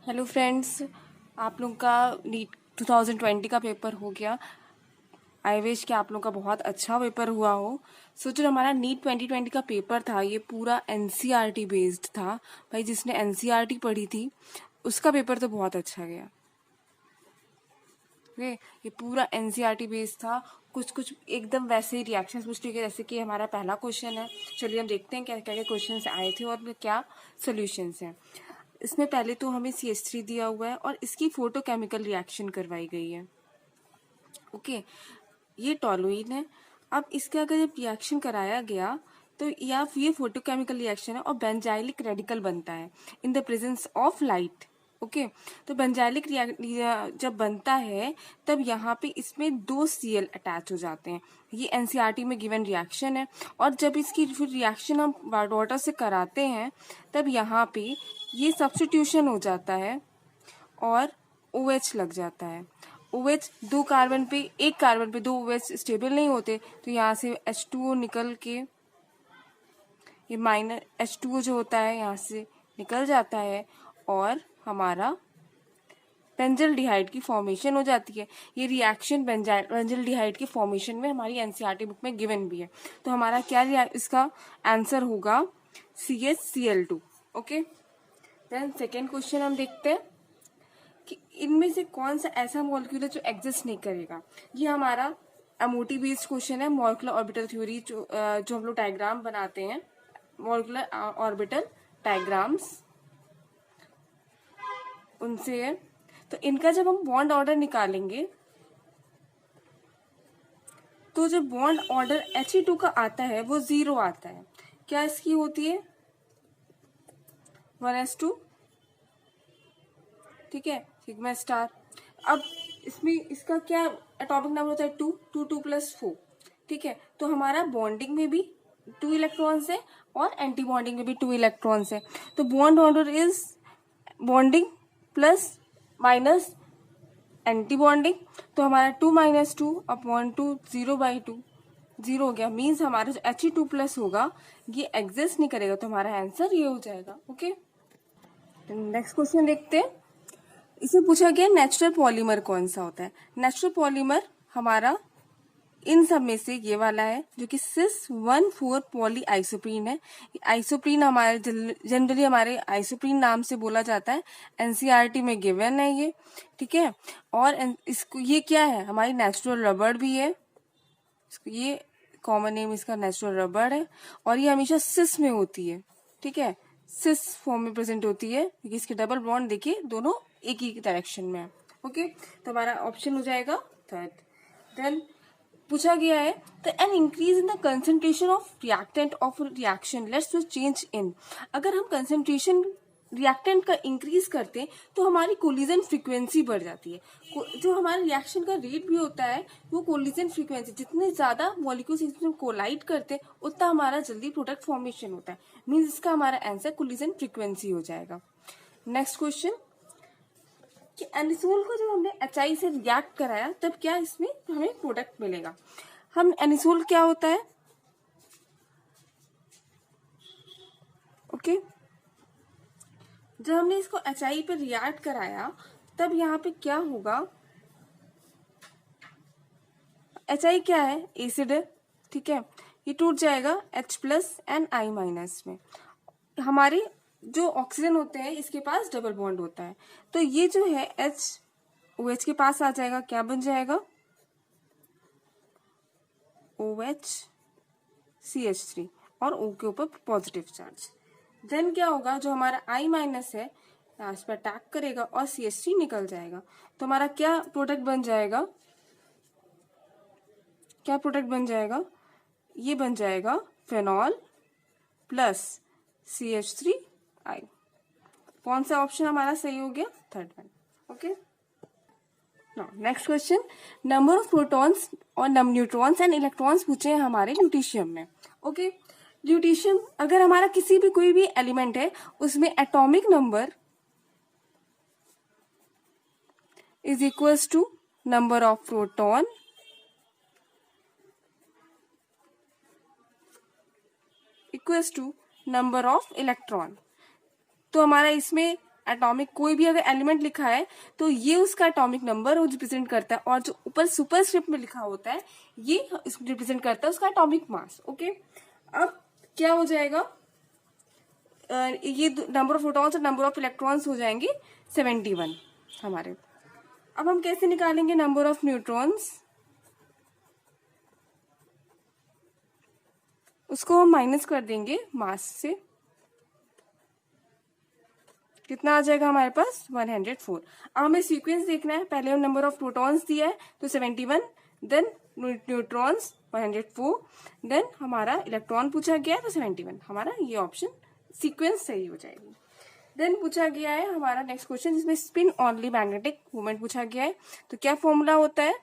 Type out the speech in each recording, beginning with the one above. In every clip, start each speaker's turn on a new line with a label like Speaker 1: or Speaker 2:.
Speaker 1: Hello friends, आप लोग का नीट 2020 का पेपर हो गया। आई विश कि आप लोग का बहुत अच्छा पेपर हुआ हो। जो हमारा नीट 2020 का पेपर था ये पूरा एनसीईआरटी बेस्ड था। भाई जिसने एनसीईआरटी पढ़ी थी उसका पेपर तो बहुत अच्छा गया। ओके, ये पूरा एनसीईआरटी बेस्ड था। कुछ कुछ एकदम वैसे ही रिएक्शंस पूछ लिए जैसे कि हमारा पहला क्वेश्चन है। चलिए हम देखते हैं क्या क्या क्वेश्चंस आए थे और क्या सॉल्यूशंस हैं। इसमें पहले तो हमें CH3 दिया हुआ है और इसकी फोटोकेमिकल रिएक्शन करवाई गई है। ओके, ये टॉलुइन है। अब इसका अगर जब रिएक्शन कराया गया तो या ये फोटोकेमिकल रिएक्शन है और बेंजाइलिक रेडिकल बनता है in the presence of light. Okay, तो बेंजाइलिक जब बनता है तब यहाँ पे इसमें 2 Cl अटैच हो जाते हैं। ये एनसीईआरटी में गिवन रिएक्शन है और जब इसकी फिर रिएक्शन हम वाटर से कराते हैं तब यहाँ पे ये सब्स्टिट्यूशन हो जाता है और OH लग जाता है। OH एक कार्बन पे 2 OH स्टेबल नहीं होते तो यहाँ से H2O निकल के ये माइनस H2O जो होता है यहाँ से निकल जाता है और हमारा बेंजल्डिहाइड की फॉर्मेशन हो जाती है। ये रिएक्शन बेंजल्डिहाइड के फॉर्मेशन में हमारी एनसीईआरटी बुक में गिवन भी है। तो हमारा क्या इसका आंसर होगा CHCl2। Okay, then second question हम देखते हैं कि इनमें से कौन सा ऐसा मॉलिक्यूल है जो एग्जिस्ट नहीं करेगा। ये हमारा एमओटी बेस्ड क्वेश्चन है। मॉलिक्यूलर ऑर्बिटल थ्योरी जो हम लोग डायग्राम बनाते हैं, मॉलिक्यूलर ऑर्बिटल डायग्राम्स उनसे है। तो इनका जब हम बॉन्ड ऑर्डर निकालेंगे तो जो बॉन्ड ऑर्डर He2 का आता है वो 0 आता है। क्या इसकी होती है 1s2, ठीक है, सिग्मा स्टार। अब इसमें इसका क्या एटॉमिक नंबर होता है 2, 2 + 4, ठीक है। तो हमारा बॉन्डिंग में भी 2 इलेक्ट्रॉन्स है और एंटी बॉन्डिंग में भी 2 इलेक्ट्रॉन्स है। तो bond order is bonding plus minus anti bonding. तो हमारा 2 - 2/2 0/2 0 हो गया। मीन्स हमारा जो He2+ होगा ये एग्जिस्ट नहीं करेगा। तो हमारा आंसर ये हो जाएगा। ओके, नेक्स्ट क्वेश्चन देखते हैं। इसे पूछा गया नेचुरल पॉलीमर कौन सा होता है। नेचुरल पॉलीमर हमारा इन सब में से ये वाला है जो कि cis 1,4 पॉली आइसोप्रीन है। आइसोप्रीन हमारे जनरली हमारे आइसोप्रीन नाम से बोला जाता है। एनसीईआरटी में गिवन है ये, ठीक है। और इसको ये क्या है हमारी नेचुरल रबड़ भी है। ये कॉमन नेम इसका नेचुरल रबड़ है और ये हमेशा सिस में होती है, ठीक है, सिस फॉर्म में प्रेजेंट होती है क्योंकि इसके डबल बॉन्ड देखिए दोनों एक ही डायरेक्शन में है। ओके, तो हमारा ऑप्शन हो जाएगा थर्ड। देन पूछा गया है the an increase in the concentration of reactant of reaction leads to change in. अगर हम कंसेंट्रेशन रिएक्टेंट का इंक्रीज करते हैं तो हमारी कोलिजन फ्रीक्वेंसी बढ़ जाती है। जो हमारे रिएक्शन का रेट भी होता है वो कोलिजन फ्रीक्वेंसी, जितने ज्यादा मॉलिक्यूल्स इसमें कोलाइड करते हैं उतना हमारा जल्दी प्रोडक्ट फॉर्मेशन होता है। मीन्स इसका हमारा आंसर कोलिजन फ्रीक्वेंसी हो जाएगा। नेक्स्ट क्वेश्चन कि एनिसोल को जब हमने HI से रिएक्ट कराया तब क्या इसमें हमें प्रोडक्ट मिलेगा। हम एनिसोल क्या होता है, ओके, जब हमने इसको HI पे रिएक्ट कराया तब यहाँ पे क्या होगा, HI क्या है एसिड है, ठीक है, ये टूट जाएगा H+ and I- में। हमारे जो ऑक्सीजन होते हैं इसके पास डबल बॉन्ड होता है तो ये जो है OH के पास आ जाएगा, क्या बन जाएगा OH CH3 और O के ऊपर पॉजिटिव चार्ज। देन क्या होगा जो हमारा I- है इस पर अटैक करेगा और CH3 निकल जाएगा। तो हमारा क्या प्रोडक्ट बन जाएगा, क्या प्रोडक्ट बन जाएगा, ये बन जाएगा फेनॉल प्लस CH3I। कौन सा ऑप्शन हमारा सही हो गया, third one. Okay, next question number of protons और न्यूट्रॉन्स एंड इलेक्ट्रॉन्स पूछे हैं हमारे ल्यूटीशियम में। ओके, ल्यूटीशियम अगर हमारा किसी भी कोई भी एलिमेंट है उसमें atomic number is equals to number of proton equals to number of electron. तो हमारा इसमें एटॉमिक कोई भी अगर एलिमेंट लिखा है तो ये उसका एटॉमिक नंबर रिप्रेजेंट करता है, और जो ऊपर सुपरस्क्रिप्ट में लिखा होता है ये रिप्रेजेंट करता है उसका एटॉमिक मास। ओके, अब क्या हो जाएगा, ये नंबर ऑफ प्रोटॉन्स और नंबर ऑफ इलेक्ट्रॉन्स हो जाएंगे 71 हमारे। अब हम कैसे निकालेंगे नंबर ऑफ न्यूट्रॉन्स, उसको हम माइनस कर देंगे मास से, कितना आ जाएगा हमारे पास 104। अब हमें सीक्वेंस देखना है, पहले हम नंबर ऑफ प्रोटॉन्स दिया है तो 71, देन न्यूट्रॉन्स 104, देन हमारा इलेक्ट्रॉन पूछा गया है तो 71, हमारा ये ऑप्शन सीक्वेंस सही हो जाएगी। देन पूछा गया है हमारा नेक्स्ट क्वेश्चन जिसमें स्पिन ओनली मैग्नेटिक मूवमेंट पूछा गया है, तो क्या फॉर्मूला होता है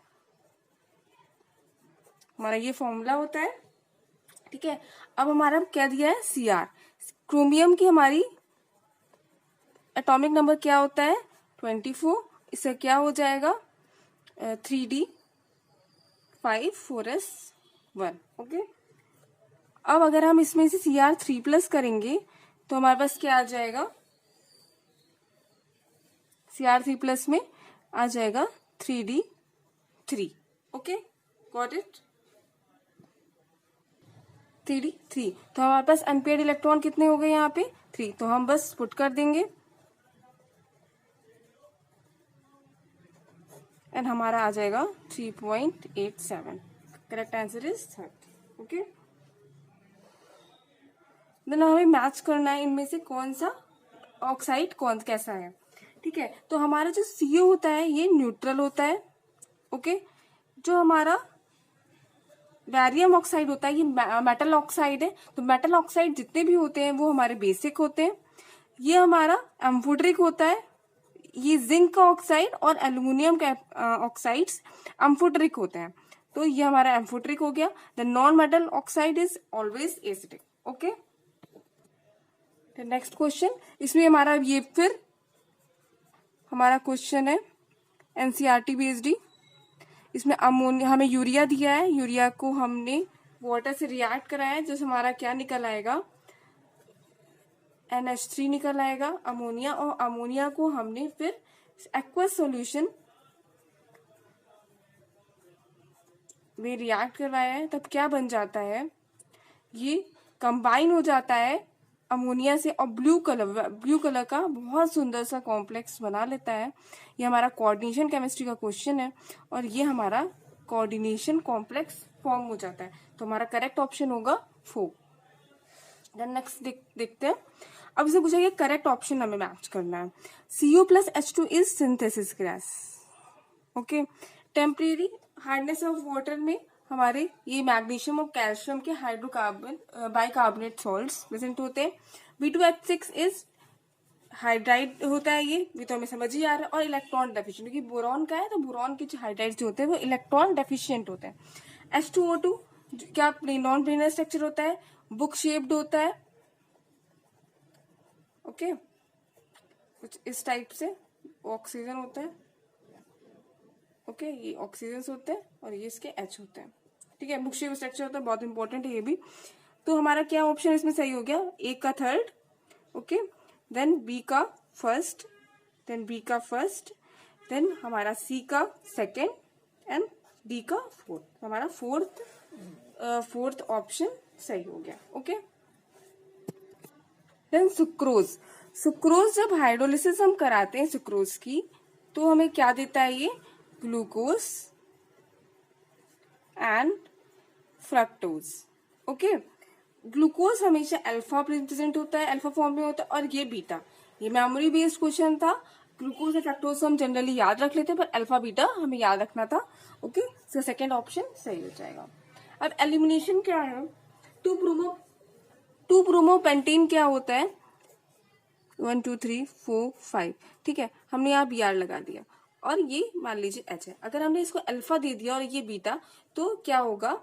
Speaker 1: हमारा, ये फॉर्मूला होता है। ठीक है, अब हमारा क्या दिया है Cr, क्रोमियम की हमारी एटॉमिक नंबर क्या होता है 24, इससे क्या हो जाएगा 3d5 4s1। ओके, अब अगर हम इसमें से Cr3+ करेंगे तो हमारे पास क्या आ जाएगा, Cr3+ में आ जाएगा 3d3। Okay, got it, 3d3। तो हमारे पास अनपेयर्ड इलेक्ट्रॉन कितने हो गए यहाँ पे 3, तो हम बस पुट कर देंगे एंड हमारा आ जाएगा 3.87। Correct answer is 30। Okay, then हमें मैच करना है इनमें से कौन सा ऑक्साइड कौन कैसा है। ठीक है, तो हमारा जो CO होता है ये न्यूट्रल होता है। ओके, जो हमारा बैरियम ऑक्साइड होता है ये मेटल ऑक्साइड है, तो मेटल ऑक्साइड जितने भी होते हैं वो हमारे बेसिक होते हैं। ये हमारा एम्फोटेरिक होता है, ये जिंक का ऑक्साइड और एल्यूमिनियम का ऑक्साइड्स एम्फोटेरिक होते हैं, तो ये हमारा एम्फोटेरिक हो गया। The non metal oxide is always acidic. Okay, next question, इसमें हमारा ये फिर हमारा क्वेश्चन है एनसीईआरटी बेस्ड। इसमें अमोनिया हमें यूरिया दिया है, यूरिया को हमने वाटर से रिएक्ट कराया है, जैसे हमारा क्या निकल आएगा NH3 निकल आएगा अमोनिया, और अमोनिया को हमने फिर एक्वस सॉल्यूशन में रिएक्ट करवाया है, तब क्या बन जाता है, ये कंबाइन हो जाता है अमोनिया से और ब्लू कलर का बहुत सुंदर सा कॉम्प्लेक्स बना लेता है। ये हमारा कोऑर्डिनेशन केमिस्ट्री का क्वेश्चन है और ये हमारा कोऑर्डिनेशन कॉम्प्लेक्स फॉर्म हो जाता है, तो हमारा करेक्ट ऑप्शन होगा 4। देन नेक्स्ट देखते हैं। अब इसे पूछा गया करेक्ट ऑप्शन हमें मैच करना है। CO+H2 is synthesis gas. Okay, temporary hardness of water में हमारे ये मैग्नीशियम और कैल्शियम के हाइड्रोकार्बन बाइकार्बोनेट सॉल्ट्स प्रेजेंट होते हैं। B2H6 इज हाइड्राइड होता है, ये तो हमें समझ ही आ रहा है, और इलेक्ट्रॉन डेफिशिएंट, क्योंकि बोरॉन का है तो बोरॉन के जो हाइड्राइड जो होते हैं वो इलेक्ट्रॉन डेफिशिएंट होते हैं। H2O2 क्या नॉन प्लेनर स्ट्रक्चर होता है, बुक शेप्ड होता है। ओके, कुछ इस टाइप से ऑक्सीजन होता है। ओके, ये ऑक्सीजन होते हैं और ये इसके H होते हैं। ठीक है, बुक शेप स्ट्रक्चर होता है, बहुत इंपॉर्टेंट है ये भी। तो हमारा क्या ऑप्शन इसमें सही हो गया, A का थर्ड, ओके, देन B का फर्स्ट, देन B का फर्स्ट, देन हमारा C का सेकेंड एंड D का फोर्थ। हमारा फोर्थ ऑप्शन सही हो गया। ओके, देन सुक्रोज जब हाइड्रोलिसिस हम कराते हैं सुक्रोज की, तो हमें क्या देता है, ये glucose and fructose. Okay, glucose हमेशा अल्फा प्रेजेंट होता है, अल्फा फॉर्म में होता है, और ये बीटा। ये मेमोरी बेस्ड क्वेश्चन था। ग्लूकोज और फ्रक्टोज हम जनरली याद रख लेते हैं, पर अल्फा बीटा हमें याद रखना था। ओके, सो सेकेंड ऑप्शन सही हो जाएगा। अब एलिमिनेशन क्या है, 2 ब्रोमोपेंटीन क्या होता है, 1 2 3 4 5। ठीक है, हमने यहाँ Br लगा दिया और ये मान लीजिए H है। अगर हमने इसको अल्फा दे दिया और ये बीटा, तो क्या होगा,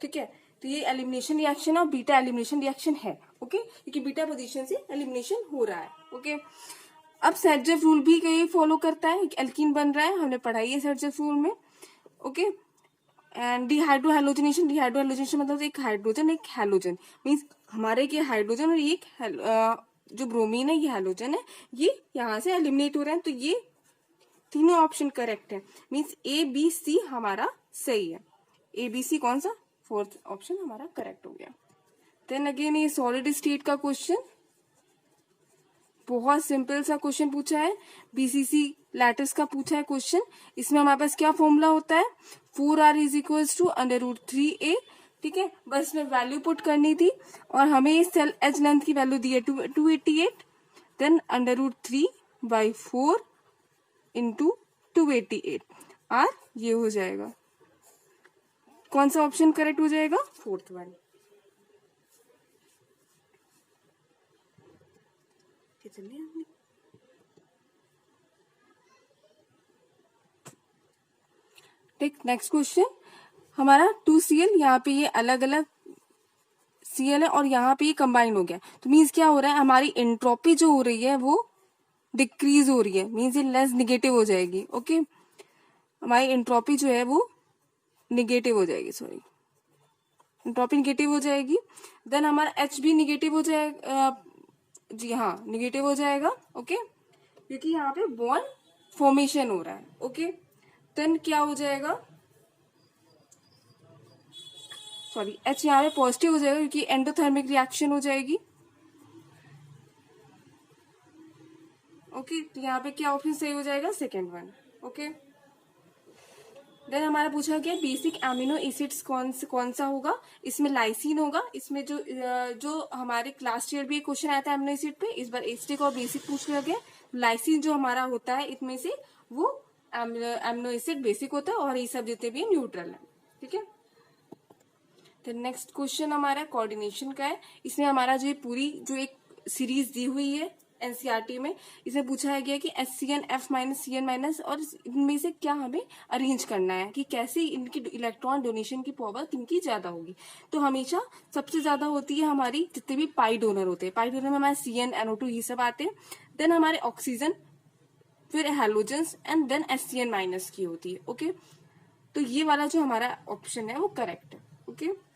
Speaker 1: ठीक है, तो ये एलिमिनेशन रिएक्शन और बीटा एलिमिनेशन रिएक्शन है। ओके, क्योंकि बीटा पोजीशन से एलिमिनेशन हो रहा है। ओके, अब सर्जेफ रूल भी कहीं फॉलो करता है, एल्कीन बन रहा है, हमने पढ़ाई है सर्जेफ रूल में। ओके, एंड डिहाइड्रोहेलोजनेशन मतलब एक हाइड्रोजन एक हैलोजन मीन्स हमारे ये हाइड्रोजन और एक जो ब्रोमीन है ये हैलोजन है, ये यहाँ से एलिमिनेट हो रहे हैं, तो ये तीनों ऑप्शन करेक्ट है। मीन्स ए बी सी हमारा सही है। ए बी सी कौन सा, फोर्थ ऑप्शन हमारा करेक्ट हो गया। देन अगेन ये सॉलिड स्टेट का क्वेश्चन, बहुत सिंपल सा क्वेश्चन पूछा है, बीसीसी लैटिस का पूछा है क्वेश्चन। इसमें हमारे पास क्या फॉर्मूला होता है, 4r is equals to √3a। ठीक है, बस इसमें वैल्यू पुट करनी थी और हमें सेल एच लेंथ की वैल्यू दी है 288, देन √3/4 इंटू 288 आर, ये हो जाएगा। कौन सा ऑप्शन करेक्ट हो जाएगा, फोर्थ वन। ठीक, नेक्स्ट क्वेश्चन हमारा 2Cl, यहाँ पे ये अलग अलग Cl है और यहाँ पे ये कंबाइन हो गया, तो मीन्स क्या हो रहा है, हमारी एंट्रोपी जो हो रही है वो डिक्रीज हो रही है, मीन्स ये लेस निगेटिव हो जाएगी। ओके, हमारी एंट्रोपी जो है वो निगेटिव हो जाएगी, सॉरी एंट्रोपी निगेटिव हो जाएगी। देन हमारा H भी निगेटिव हो जाएगा, जी हाँ निगेटिव हो जाएगा। ओके, क्योंकि यहाँ पे बॉन्ड फॉर्मेशन हो रहा है। ओके, देन क्या हो जाएगा, सॉरी H यहाँ पे पॉजिटिव हो जाएगा क्योंकि एंडोथर्मिक रिएक्शन हो जाएगी। ओके, तो यहाँ पे क्या ऑप्शन सही हो जाएगा, सेकेंड वन। ओके, देन हमारा पूछा गया बेसिक एमिनो एसिड्स कौन सा होगा, इसमें लाइसिन होगा। इसमें जो हमारे लास्ट ईयर भी क्वेश्चन आया था एमिनो एसिड पे, इस बार एसिडिक और बेसिक पूछ लिया गया। लाइसिन जो हमारा होता है इनमें से वो एमिनो एसिड बेसिक होता है और ये सब जितने भी न्यूट्रल है। ठीक है, तो नेक्स्ट क्वेश्चन हमारा कोऑर्डिनेशन का है। इसमें हमारा जो पूरी जो एक सीरीज दी हुई है एनसीईआरटी में, इसमें पूछा गया कि HCN F-CN- और इनमें से क्या हमें अरेंज करना है कि कैसे इनकी इलेक्ट्रॉन डोनेशन की पावर किनकी ज्यादा होगी। तो हमेशा सबसे ज्यादा होती है हमारी जितने भी पाई डोनर होते हैं, पाई डोनर में हमारे CN NO2 ये सब आते हैं। देन हमारे ऑक्सीजन, फिर हैलोजेंस एंड देन HCN- की होती है। ओके, तो ये वाला जो हमारा ऑप्शन है वो करेक्ट है। ओके,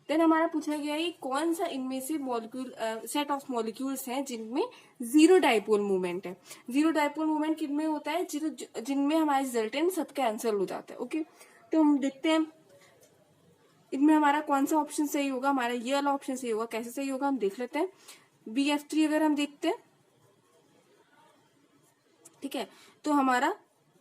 Speaker 1: देन हमारा पूछा गया है कौन सा इनमें से मॉलिक्यूल सेट ऑफ मॉलिक्यूल्स हैं जिनमें जीरो डाइपोल मूवमेंट है। जीरो डाइपोल मूवमेंट किनमें होता है, जिनमें हमारे रिजल्टेंट सब कैंसिल हो जाता है। ओके, तो हम देखते हैं इनमें हमारा कौन सा ऑप्शन सही होगा, हमारा ये वाला ऑप्शन सही होगा। कैसे सही होगा हम देख लेते हैं। BF3 अगर हम देखते हैं, ठीक है, तो हमारा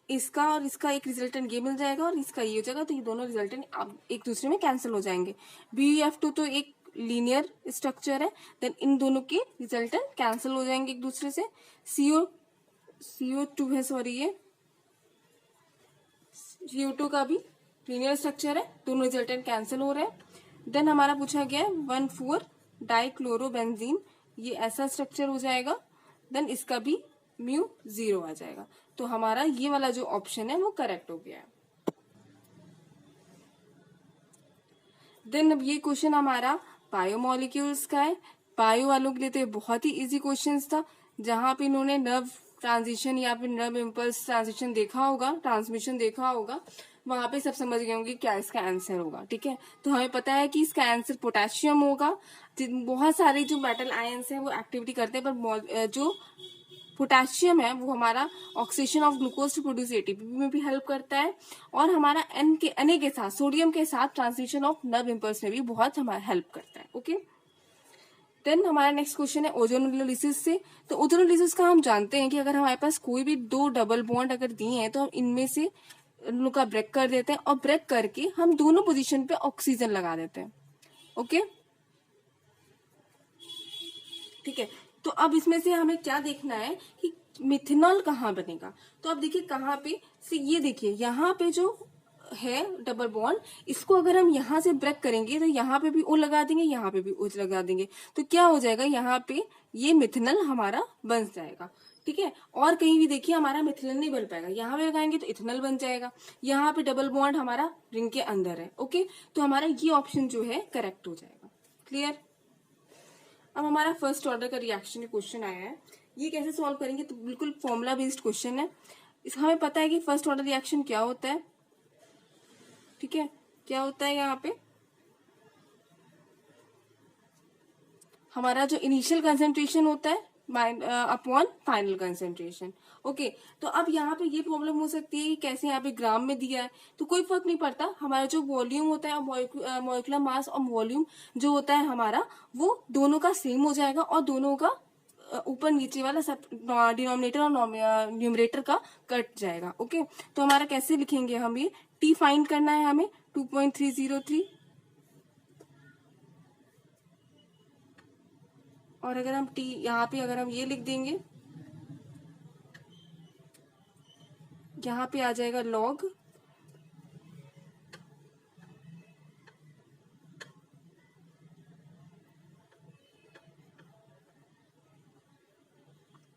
Speaker 1: इसका और इसका एक रिजल्टेंट ये मिल जाएगा और इसका ये हो जाएगा, तो ये दोनों रिजल्टेंट अब एक दूसरे में कैंसिल हो जाएंगे। BF2 तो एक लीनियर स्ट्रक्चर है, देन इन दोनों के रिजल्टेंट कैंसिल हो जाएंगे एक दूसरे से। CO2 है, सॉरी ये CO2 का भी लीनियर स्ट्रक्चर है, दोनों रिजल्टेंट कैंसिल हो रहे हैं। देन हमारा पूछा गया है 1,4-डाइक्लोरोबेंजीन, ये ऐसा स्ट्रक्चर हो जाएगा। देन इसका भी म्यू 0 आ जाएगा, तो हमारा ये वाला जो ऑप्शन है वो करेक्ट हो गया है। देन अब ये क्वेश्चन हमारा बायोमोलिक्यूल्स का है। बायो वालों के लिए तो बहुत ही इजी क्वेश्चन था, जहां पे इन्होंने नर्व ट्रांजिशन या फिर नर्व इम्पल्स ट्रांजिशन देखा होगा, ट्रांसमिशन देखा होगा, वहां पे सब समझ गए होंगे क्या इसका आंसर होगा। ठीक है, तो हमें पता है कि इसका आंसर पोटेशियम होगा। बहुत सारे जो मेटल आयंस हैं वो एक्टिविटी करते हैं, पर जो पोटेशियम है वो हमारा oxidation of glucose to produce ATP में भी हेल्प करता है, और हमारा Na के साथ, सोडियम के साथ ट्रांसमिशन ऑफ नर्व इम्पल्स में भी बहुत हमारा हेल्प करता है। ओके, देन हमारा नेक्स्ट क्वेश्चन है ओजोनोलिसिस से। तो ओजोनोलिसिस का हम जानते हैं कि अगर हमारे पास कोई भी दो डबल बॉन्ड अगर दिए हैं तो हम इनमें से उनका ब्रेक कर देते हैं और ब्रेक करके हम दोनों पोजीशन पे ऑक्सीजन लगा देते हैं। ओके, ठीक है, तो अब इसमें से हमें क्या देखना है कि मिथेनॉल कहाँ बनेगा। तो अब देखिए कहाँ पे से, ये देखिए यहाँ पे जो है डबल बॉन्ड, इसको अगर हम यहाँ से ब्रेक करेंगे तो यहाँ पे भी O लगा देंगे, यहाँ पे भी O लगा देंगे, तो क्या हो जाएगा, यहाँ पे ये मिथेनॉल हमारा बन जाएगा। ठीक है, और कहीं भी देखिए हमारा मिथेनॉल नहीं बन पाएगा, यहाँ पे लगाएंगे तो इथेनॉल बन जाएगा। यहाँ पे डबल बॉन्ड हमारा रिंग के अंदर है। ओके, तो हमारा ये ऑप्शन जो है करेक्ट हो जाएगा। क्लियर। अब हमारा फर्स्ट ऑर्डर का रिएक्शन क्वेश्चन आया है, ये कैसे सॉल्व करेंगे, तो बिल्कुल फॉर्मूला बेस्ड क्वेश्चन है। हमें पता है कि फर्स्ट ऑर्डर रिएक्शन क्या होता है। ठीक है, क्या होता है यहाँ पे, हमारा जो इनिशियल कंसेंट्रेशन होता है अपॉन फाइनल कंसेंट्रेशन। ओके, तो अब यहाँ पे ये प्रॉब्लम हो सकती है कि कैसे यहाँ पे ग्राम में दिया है, तो कोई फर्क नहीं पड़ता, हमारा जो वॉल्यूम होता है मॉलिक्यूलर मास और वॉल्यूम जो होता है हमारा, वो दोनों का सेम हो जाएगा और दोनों का ऊपर नीचे वाला सब डिनोमिनेटर और न्यूमरेटर का कट जाएगा। ओके, तो हमारा कैसे लिखेंगे हम, ये टी फाइंड करना है हमें 2.303, और अगर हम टी यहाँ पे अगर हम ये लिख देंगे, यहाँ पे आ जाएगा लॉग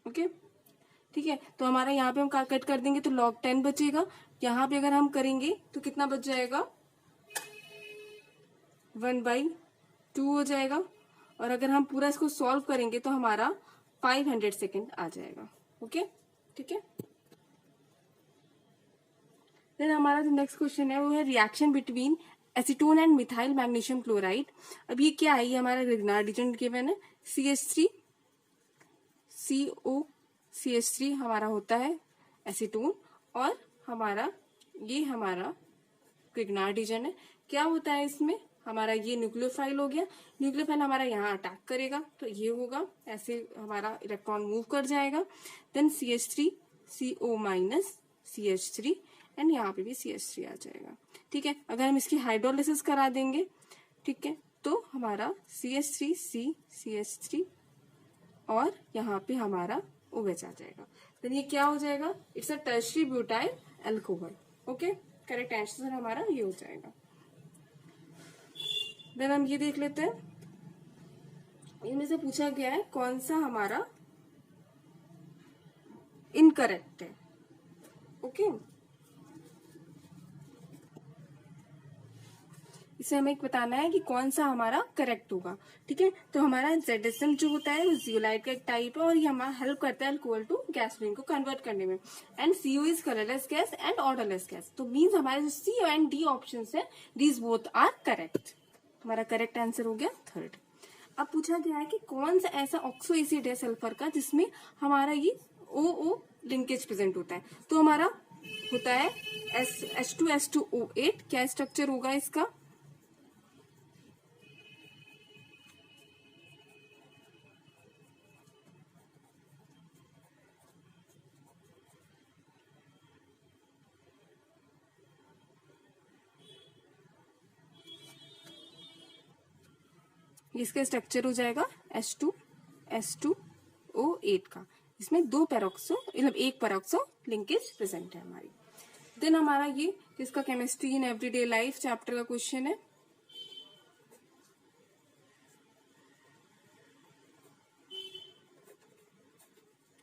Speaker 1: ओके, ठीक है। तो हमारा यहाँ पे हम कट कर देंगे तो log 10 बचेगा। यहाँ पे अगर हम करेंगे तो कितना बच जाएगा, 1/2 हो जाएगा। और अगर हम पूरा इसको सॉल्व करेंगे तो हमारा 500 सेकेंड आ जाएगा। ओके, ठीक है। देन हमारा जो नेक्स्ट क्वेश्चन है वो है reaction between acetone and methyl magnesium chloride. अब ये क्या है, ये हमारा रिग्नार्ड रिएजेंट गिवन है, CH3 हमारा होता है एसीटोन, और हमारा ये हमारा रिग्नार्ड रिएजेंट है। क्या होता है इसमें, हमारा ये न्यूक्लियोफाइल हो गया, न्यूक्लियोफाइल हमारा यहाँ अटैक करेगा तो ये होगा, ऐसे हमारा इलेक्ट्रॉन मूव कर जाएगा। Then CH3 CO minus CH3 and यहाँ पे भी CH3 आ जाएगा। ठीक है, अगर हम इसकी हाइड्रोलिसिस करा देंगे, ठीक है, तो हमारा CH3C CH3 और यहाँ पे हमारा OH आ जाएगा। देन ये क्या हो जाएगा, it's a tertiary butyl alcohol. Okay, correct answer हमारा ये हो जाएगा। देन हम ये देख लेते हैं, इनमें से पूछा गया है कौन सा हमारा इनकरेक्ट है। ओके, इसे हमें बताना है कि कौन सा हमारा करेक्ट होगा। ठीक है, तो हमारा ZSM जो होता है वो जियोलाइट का एक टाइप है और ये हमारा हेल्प करता है अल्कोहल टू गैसोलीन को कन्वर्ट करने में। And CO is colourless gas and odourless gas, तो मीन्स हमारे जो C एंड D ऑप्शन है दीज बोथ आर करेक्ट। हमारा करेक्ट आंसर हो गया थर्ड। अब पूछा गया है कि कौन सा ऐसा ऑक्सो एसिड है सल्फर का जिसमें हमारा ये OO लिंकेज प्रेजेंट होता है। तो हमारा होता है H2SO8। क्या स्ट्रक्चर होगा इसका, इसका स्ट्रक्चर हो जाएगा H2SO8 का। इसमें दो पेरोक्सो मतलब एक पेरोक्सो लिंकेज प्रेजेंट है हमारी। देन हमारा ये इसका chemistry in everyday life chapter का क्वेश्चन है।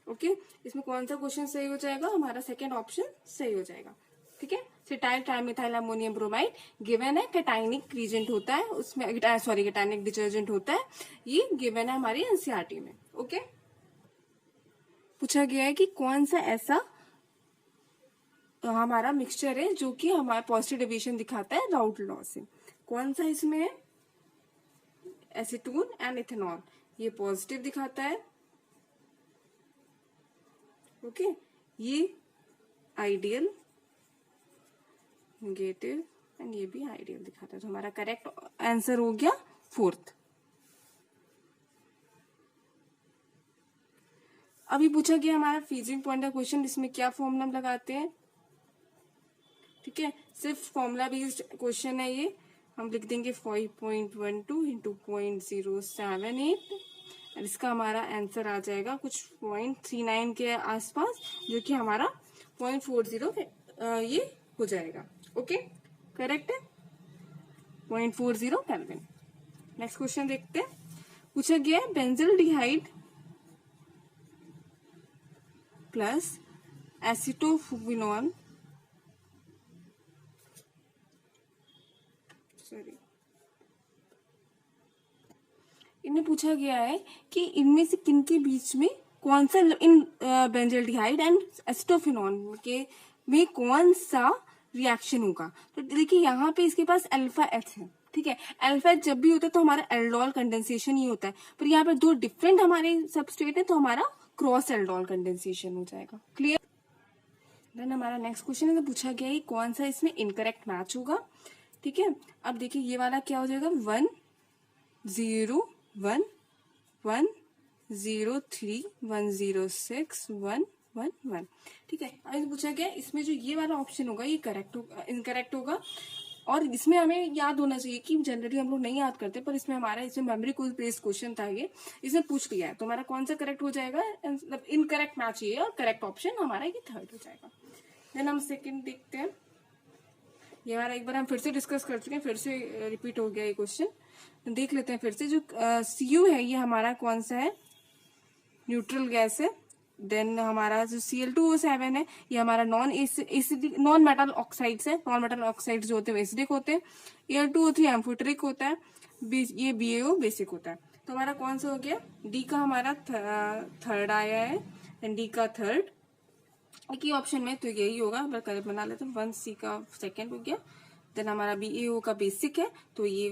Speaker 1: ओके, इसमें कौन सा क्वेश्चन सही हो जाएगा, हमारा सेकेंड ऑप्शन सही हो जाएगा। ठीक है, cetyl trimethyl ammonium bromide given है, कैटाइनिक रीजेंट होता है उसमें, सॉरी कैटाइनिक डिटर्जेंट होता है, ये गिवन है हमारी एनसीईआरटी में। ओके, पूछा गया है कि कौन सा ऐसा हमारा मिक्सचर है जो कि हमारा पॉजिटिव डिविजन दिखाता है राउट लॉ से। कौन सा इसमें है, एसीटोन एंड इथेनॉल, ये पॉजिटिव दिखाता है। ओके, ये आइडियल नेगेटिव एंड ये भी आइडियल दिखाता है। तो हमारा करेक्ट आंसर हो गया फोर्थ। अभी पूछा गया हमारा फ्रीजिंग पॉइंट का क्वेश्चन, इसमें क्या फॉर्मूला हम लगाते हैं। ठीक है, सिर्फ फॉर्मूला बेस्ड क्वेश्चन है ये। हम लिख देंगे 5.12 इंटू 0.078 और इसका हमारा आंसर आ जाएगा कुछ 0.39 के आसपास, जो कि हमारा 0.40 ये हो जाएगा। ओके, करेक्ट है, 0.40 केल्विन। नेक्स्ट क्वेश्चन देखते हैं, पूछा गया है बेंजल्डिहाइड प्लस एसिटोफुविनॉल, सॉरी, इन्हें पूछा गया है कि इनमें से किन के बीच में कौन सा, इन बेंजल्डिहाइड एंड एसिटोफिनॉल के में कौन सा रिएक्शन होगा। तो देखिए यहाँ पे इसके पास अल्फा एच है। ठीक है। एल्फेट जब भी होता है तो हमारा एल्डोल कंडेंसेशन ही होता है, पर यहाँ पे दो डिफरेंट हमारे सबस्ट्रेट है तो हमारा क्रॉस एल्डोल कंडेंसेशन हो जाएगा। क्लियर। देन हमारा नेक्स्ट क्वेश्चन है, तो पूछा गया है कौन सा इसमें इनकरेक्ट मैच होगा। ठीक है, अब देखिए ये वाला क्या हो जाएगा, 1 0 1 1 0 3 1 0 6 1 1 1। ठीक है, अब पूछा गया इसमें जो ये वाला ऑप्शन होगा ये करेक्ट होगा, इनकरेक्ट होगा। और इसमें हमें याद होना चाहिए कि जनरली हम लोग नहीं याद करते, पर इसमें हमारा इसमें मेमोरी बेस्ड क्वेश्चन था, ये इसमें पूछ लिया है, तो हमारा कौन सा करेक्ट हो जाएगा, मतलब इनकरेक्ट मैच ये और करेक्ट ऑप्शन हमारा ये थर्ड हो जाएगा। देन हम सेकंड देखते हैं, ये हमारा एक बार हम फिर से डिस्कस कर चुके हैं, फिर से रिपीट हो गया ये क्वेश्चन। देख लेते हैं फिर से, जो Cu है ये हमारा कौन सा है, न्यूट्रल गैस है। देन हमारा जो Cl2O7 है ये हमारा नॉन मेटल ऑक्साइड्स है, नॉन मेटल ऑक्साइड जो होते हैं एसिडिक होते हैं। Al2O3 एम्फोटेरिक होता है, ये BaO बेसिक होता है। तो हमारा कौन सा हो गया, डी का हमारा थर्ड आया है, एंड डी का थर्ड एक ही ऑप्शन में, तो यही होगा। करेक्ट बना लेते हैं, 1C का सेकेंड हो गया। देन हमारा BaO का बेसिक है, तो ये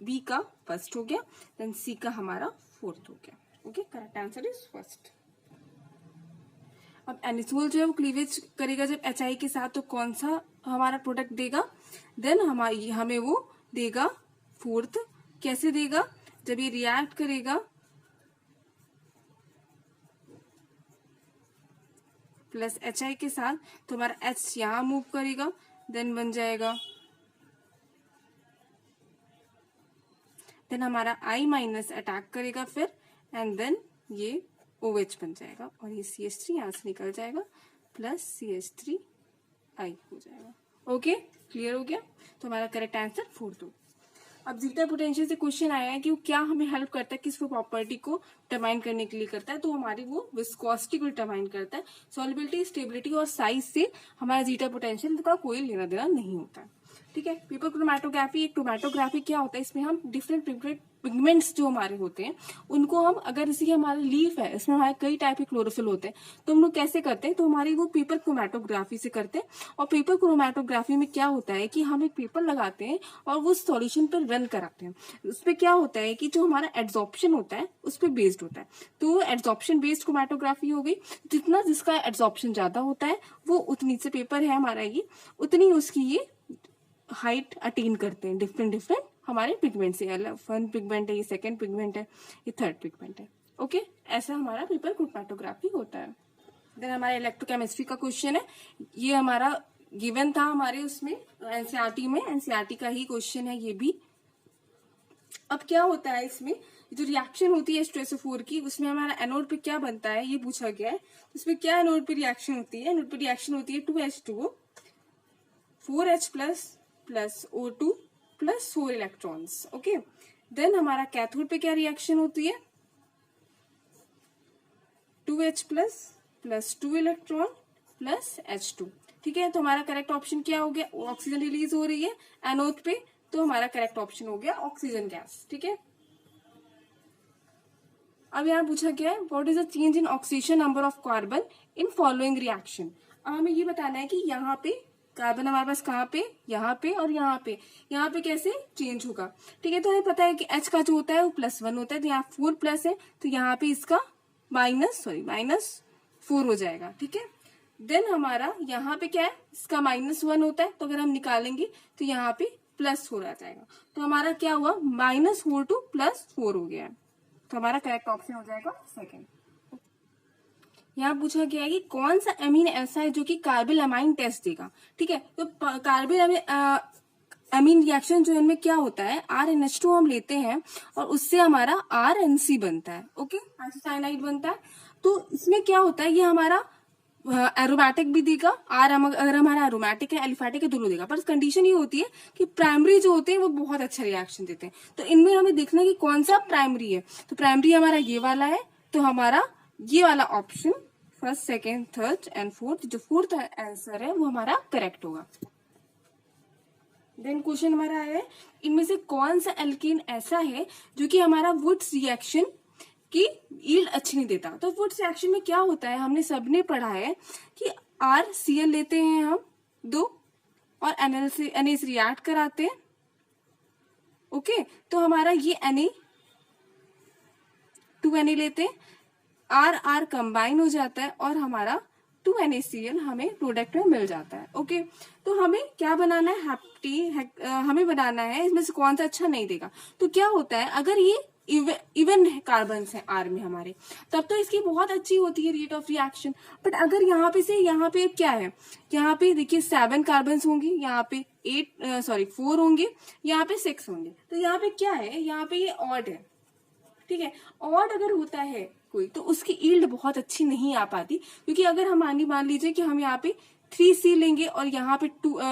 Speaker 1: बी का फर्स्ट हो गया। देन सी का हमारा फोर्थ हो गया। Okay, correct answer is first. अब एनिसोल जो है वो क्लीवेज करेगा जब HI के साथ, तो कौन सा हमारा प्रोडक्ट देगा, देन हमें वो देगा फोर्थ। कैसे देगा, जब ये रिएक्ट करेगा प्लस HI के साथ, तो हमारा H यहां मूव करेगा, देन बन जाएगा, देन हमारा I माइनस अटैक करेगा फिर, एंड देन ये OH बन जाएगा, और ये CH3 यहां से निकल जाएगा, प्लस CH3I हो जाएगा। ओके, क्लियर हो गया। तो हमारा करेक्ट आंसर फोर्थ हो। अब जीटा पोटेंशियल से क्वेश्चन आया है कि वो क्या हमें हेल्प करता है, किस प्रॉपर्टी को डिटरमाइन करने के लिए करता है, तो हमारी वो विस्कोसिटी को डिटरमाइन करता है। सॉल्युबिलिटी, स्टेबिलिटी और साइज से हमारा जीटा पोटेंशियल का कोई लेना देना नहीं होता है। ठीक है, पेपर क्रोमैटोग्राफी, एक क्रोमैटोग्राफी क्या होता है, इसमें हम डिफरेंट पिगमेंट्स जो हमारे होते हैं उनको हम, अगर इसी हमारे लीफ है इसमें हमारे कई टाइप के क्लोरोफिल होते हैं, तो हम लोग कैसे करते हैं, तो हमारी वो पेपर क्रोमैटोग्राफी से करते हैं। और पेपर क्रोमैटोग्राफी में क्या होता है कि हम एक पेपर लगाते हैं और वो सॉल्यूशन पर रन कराते हैं। उसपे क्या होता है कि जो हमारा एड्सॉर्प्शन होता है उस पर बेस्ड होता है, तो एड्सॉर्प्शन बेस्ड क्रोमैटोग्राफी हो गई। जितना जिसका एड्सॉर्प्शन ज्यादा होता है वो उतनी से पेपर है हमारा ये, उतनी उसकी ये हाइट अटेन करते हैं डिफरेंट हमारे पिगमेंट से। वन पिगमेंट है, ये सेकंड पिगमेंट है, ये थर्ड पिगमेंट है। ओके, ऐसा हमारा पेपर क्रोमैटोग्राफी होता है। देन हमारा इलेक्ट्रोकेमिस्ट्री का क्वेश्चन है, ये हमारा गिवन था हमारे उसमें एनसीईआरटी में, एनसीईआरटी का ही क्वेश्चन है ये भी। अब क्या होता है इसमें, जो रिएक्शन होती है H2SO4 की, उसमें हमारा एनोड पे क्या बनता है ये पूछा गया है। उसमें क्या एनोड पे रिएक्शन होती है, एनोड पे रिएक्शन होती है 2H2O 4H plus O2 plus 4 electrons. Okay, then हमारा कैथोड पे क्या रिएक्शन होती है, 2H plus 2 electron plus H2। ठीक है, तो हमारा करेक्ट ऑप्शन क्या हो गया, ऑक्सीजन रिलीज हो रही है एनोड पे, तो हमारा करेक्ट ऑप्शन हो गया ऑक्सीजन गैस। ठीक है, अब यहाँ पूछा गया है what is the change in oxidation number of carbon in following reaction. अब हमें ये बताना है कि यहाँ पे कार्बन हमारे पास कहाँ पे, यहाँ पे और यहाँ पे कैसे चेंज होगा। ठीक है, तो हमें पता है कि H का जो होता है वो +1 होता है, तो यहाँ 4 प्लस है, तो यहाँ पे इसका -4 हो जाएगा। ठीक है, देन हमारा यहाँ पे क्या है, इसका -1 होता है, तो अगर हम निकालेंगे तो यहाँ पे +4 आ जाएगा, तो हमारा क्या हुआ, -4 to +4 हो गया है, तो हमारा करेक्ट ऑप्शन हो जाएगा सेकेंड। यहाँ पूछा गया है कि कौन सा एमीन ऐसा है जो कि कार्बिल अमाइन टेस्ट देगा। ठीक है, तो कार्बिल अमीन रिएक्शन जो इनमें क्या होता है, RNH2 हम लेते हैं और उससे हमारा RNC बनता है। ओके, आइसोसाइनाइड बनता है, तो इसमें क्या होता है, ये हमारा एरोमेटिक भी देगा, अगर हमारा एरोमेटिक है एलिफेटिक है दोनों देगा, पर कंडीशन ये होती है कि प्राइमरी जो होते हैं वो बहुत अच्छा रिएक्शन देते हैं। तो इनमें हमें देखना है कि कौन सा प्राइमरी है, तो प्राइमरी हमारा ये वाला है, तो हमारा ये वाला option first second third and fourth, जो फोर्थ आंसर है वो हमारा करेक्ट होगा। देन क्वेश्चन हमारा आया है इनमें से कौन सा एल्केन ऐसा है जो कि हमारा वुड्स रिएक्शन की यील्ड अच्छी नहीं देता। तो वुड्स रिएक्शन में क्या होता है, हमने सबने पढ़ा है कि RCl लेते हैं हम 2 और NaCl रिएक्ट कराते हैं, ओके, तो हमारा ये Na2Na लेते हैं, R कंबाइन हो जाता है और हमारा 2NaCl हमें प्रोडक्ट में मिल जाता है। ओके, तो हमें क्या बनाना है, हमें बनाना है इसमें से कौन सा अच्छा नहीं देगा। तो क्या होता है, अगर ये इवन कार्बन है आर में हमारे, तब तो इसकी बहुत अच्छी होती है रेट ऑफ रिएक्शन। बट अगर यहाँ पे से यहाँ पे क्या है, यहाँ पे देखिए 7 कार्बन होंगे, यहाँ पे 4 होंगे, यहाँ पे 6 होंगे। तो यहाँ पे क्या है, यहाँ पे ये ऑड है, ठीक है। ऑड अगर होता है कोई तो उसकी ईल्ड बहुत अच्छी नहीं आ पाती, क्योंकि अगर हम मान लीजिए कि हम यहाँ पे 3C लेंगे और यहाँ पे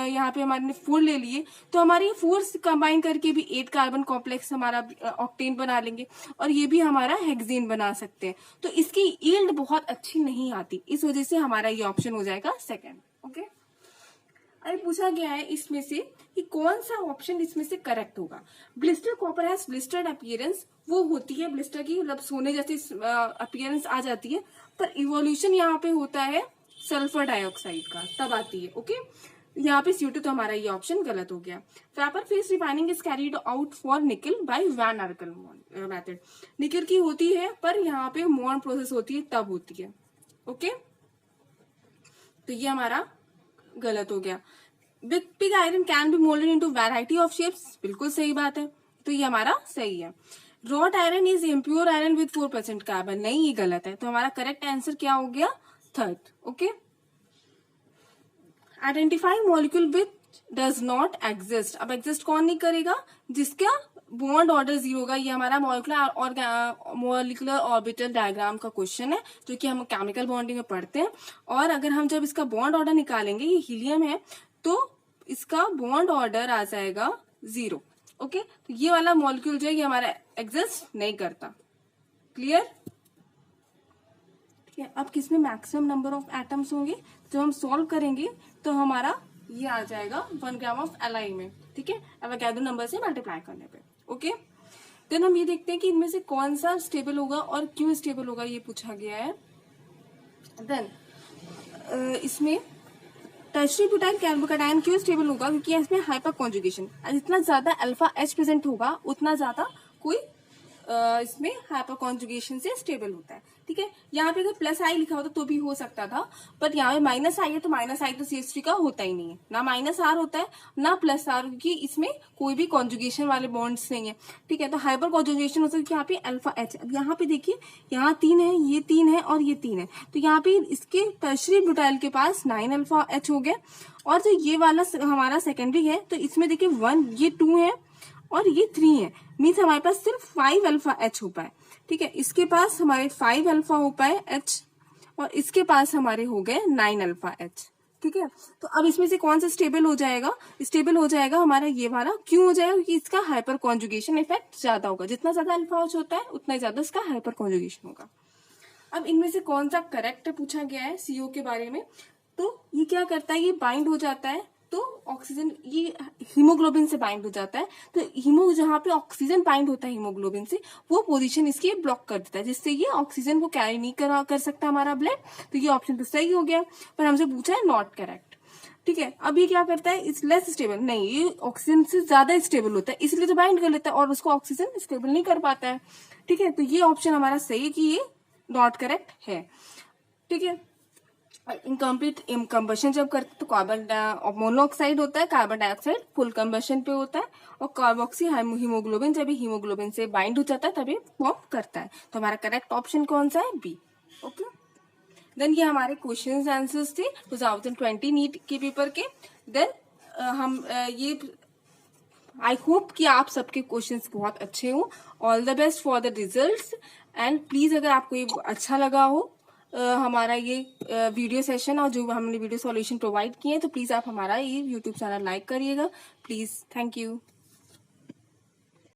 Speaker 1: यहाँ पे हमारे 4 ले लिए, तो हमारे 4 कंबाइन करके भी 8 कार्बन कॉम्प्लेक्स हमारा ऑक्टेन बना लेंगे और ये भी हमारा हेक्सेन बना सकते हैं। तो इसकी ईल्ड बहुत अच्छी नहीं आती, इस वजह से हमारा ये ऑप्शन हो जाएगा सेकेंड। ओके, अभी पूछा गया है इसमें से कि कौन सा ऑप्शन इसमें से करेक्ट होगा। Blister copper has blistered appearance, वो होती है ब्लिस्टर की, मतलब सोने जैसी अपीयरेंस आ जाती है, पर इवोल्यूशन यहाँ पे होता है सल्फर डाइऑक्साइड का, तब आती है। ओके, यहाँ पे CO2, तो हमारा ये ऑप्शन गलत हो गया। Vapour face refining is carried out for निकल बाय वैन आर्कल मेथड, निकल की होती है पर यहाँ पे मॉन प्रोसेस होती है, तब होती है। ओके, तो ये हमारा गलत हो गया। Pig iron can be moulded into variety of shapes, बिल्कुल सही बात है, तो ये हमारा सही है। Wrought iron is impure iron with 4% carbon, नहीं, ये गलत है, तो हमारा करेक्ट आंसर क्या हो गया, third. Okay, identify molecule which does not exist, अब एग्जिस्ट कौन नहीं करेगा, जिसका बॉन्ड ऑर्डर 0 होगा। ये हमारा मॉलिक्यूलर ऑर्बिटल डायग्राम का क्वेश्चन है, जो कि हम केमिकल बॉन्डिंग में पढ़ते हैं। और अगर हम जब इसका बॉन्ड ऑर्डर निकालेंगे, ये हीलियम है, तो इसका बॉन्ड ऑर्डर आ जाएगा 0। ओके, तो ये वाला मॉलिक्यूल जो है ये हमारा एग्जिस्ट नहीं करता। क्लियर, ठीक है। अब किसमें मैक्सिमम नंबर ऑफ एटम्स होंगे, जब हम सॉल्व करेंगे तो हमारा ये आ जाएगा 1 ग्राम ऑफ Li में, ठीक है, एवोगाड्रो नंबर से मल्टीप्लाई करने पे। ओके, देन हम ये देखते हैं कि इनमें से कौन सा स्टेबल होगा और क्यों स्टेबल होगा, ये पूछा गया है। देन इसमें टर्शियरी ब्यूटाइल कार्बोकैटायन क्यों स्टेबल होगा, क्योंकि इसमें हाइपर कॉन्जुगेशन, जितना ज्यादा अल्फा H प्रेजेंट होगा उतना ज्यादा कोई इसमें हाइपर कॉन्जुगेशन से स्टेबल होता है, ठीक है। यहाँ पे अगर प्लस आई लिखा होता तो भी हो सकता था, बट यहाँ पे माइनस आई है, तो माइनस आई तो CH3 का होता ही नहीं है, ना माइनस R होता है ना प्लस R, क्योंकि इसमें कोई भी कॉन्जुगेशन वाले बॉन्ड्स नहीं है, ठीक है। तो हाइपर कॉन्जुगेशन हो सकता है यहाँ पे अल्फा H। अब यहाँ पे देखिए, यहाँ 3 है, ये 3 है और ये 3 है, तो यहाँ पे इसके टर्शियरी ब्यूटाइल के पास 9 अल्फा H हो गया। और जो ये वाला हमारा सेकेंडरी है, तो इसमें देखिए 1, ये 2 है और ये 3 है, मीन्स हमारे पास सिर्फ 5 अल्फा H हो पाए, ठीक है। इसके पास हमारे 5 अल्फा हो पाए H और इसके पास हमारे हो गए 9 अल्फा H, ठीक है। तो अब इसमें से कौन सा स्टेबल हो जाएगा, स्टेबल हो जाएगा हमारा ये वाला। क्यों हो जाएगा, क्योंकि इसका हाइपर कॉन्जुगेशन इफेक्ट ज्यादा होगा, जितना ज्यादा अल्फा H होता है उतना ही ज्यादा इसका हाइपर कॉन्जुगेशन होगा। अब इनमें से कौन सा करेक्ट पूछा गया है CO के बारे में, तो ये क्या करता है, ये बाइंड हो जाता है, तो ऑक्सीजन ये हीमोग्लोबिन से बाइंड हो जाता है, तो जहाँ पे ऑक्सीजन बाइंड होता है हीमोग्लोबिन से, वो पोजीशन इसकी ब्लॉक कर देता है, जिससे ये ऑक्सीजन को कैरी नहीं कर सकता हमारा ब्लड। तो ये ऑप्शन तो सही हो गया, पर हमसे पूछा है नॉट करेक्ट, ठीक है। अब ये क्या करता है, इट्स लेस स्टेबल, नहीं, ये ऑक्सीजन से ज्यादा स्टेबल होता है, इसलिए तो बाइंड कर लेता है और उसको ऑक्सीजन स्टेबल नहीं कर पाता है, ठीक है। तो ये ऑप्शन हमारा सही है कि ये नॉट करेक्ट है, ठीक है। इनकम्प्लीट कंबशन जब करते हैं तो कार्बन मोनोऑक्साइड होता है, कार्बन डाइऑक्साइड फुल कंबशन पे होता है, और कार्बोक्सी हीमोग्लोबिन जब हीमोग्लोबिन से बाइंड हो जाता है तभी फॉर्म करता है। तो हमारा करेक्ट ऑप्शन कौन सा है, बी। ओके, देन ये हमारे क्वेश्चंस आंसर्स थे 2020 नीट के पेपर के। देन हम ये आई होप कि आप सबके क्वेश्चंस बहुत अच्छे हो। All the best for the results, and please अगर आपको ये अच्छा लगा हो हमारा ये वीडियो सेशन और जो हमने वीडियो सॉल्यूशन प्रोवाइड किए हैं, तो प्लीज आप हमारा ये यूट्यूब चैनल लाइक करिएगा प्लीज। Thank you.